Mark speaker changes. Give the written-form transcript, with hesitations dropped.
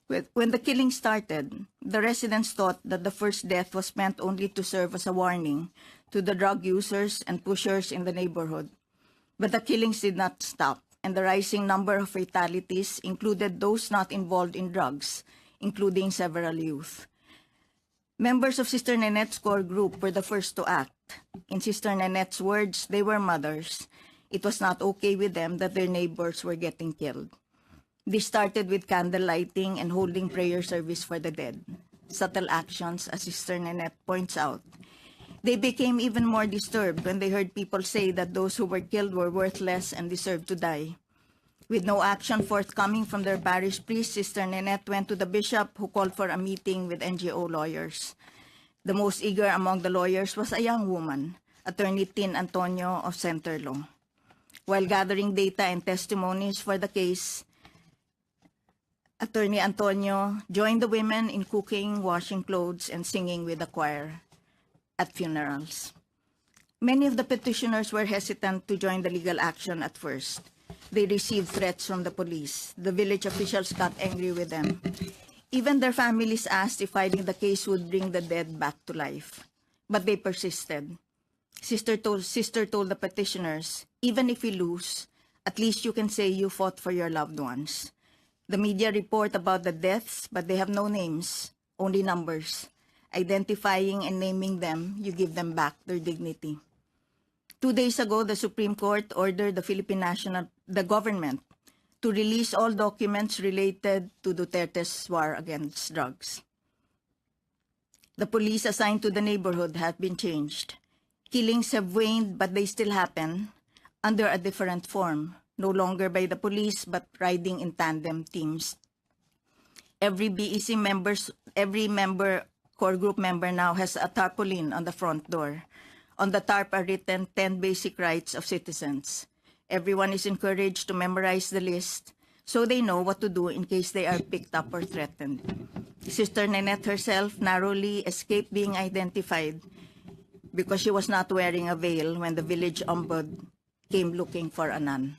Speaker 1: When the killing started, the residents thought that the first death was meant only to serve as a warning to the drug users and pushers in the neighborhood. But the killings did not stop, and the rising number of fatalities included those not involved in drugs, including several youth. Members of Sister Nanette's core group were the first to act. In Sister Nanette's words, they were mothers. It was not okay with them that their neighbors were getting killed. This started with candle lighting and holding prayer service for the dead. Subtle actions, as Sister Nanette points out. They became even more disturbed when they heard people say that those who were killed were worthless and deserved to die. With no action forthcoming from their parish priest, Sister Nanette went to the bishop, who called for a meeting with NGO lawyers. The most eager among the lawyers was a young woman, Attorney Tin Antonio of Center Law. While gathering data and testimonies for the case, Attorney Antonio joined the women in cooking, washing clothes, and singing with the choir at funerals. Many of the petitioners were hesitant to join the legal action at first. They received threats from the police. The village officials got angry with them. Even their families asked if fighting the case would bring the dead back to life. But they persisted. Sister told the petitioners, even if we lose, at least you can say you fought for your loved ones. The media report about the deaths, but they have no names, only numbers. Identifying and naming them, you give them back their dignity. 2 days ago, the Supreme Court ordered the government to release all documents related to Duterte's war against drugs. The police assigned to the neighborhood have been changed. Killings have waned, but they still happen under a different form. No longer by the police, but riding in tandem teams. Every core group member now has a tarpaulin on the front door. On the tarp are written 10 basic rights of citizens. Everyone is encouraged to memorize the list so they know what to do in case they are picked up or threatened. Sister Nanette herself narrowly escaped being identified because she was not wearing a veil when the village ombud came looking for a nun.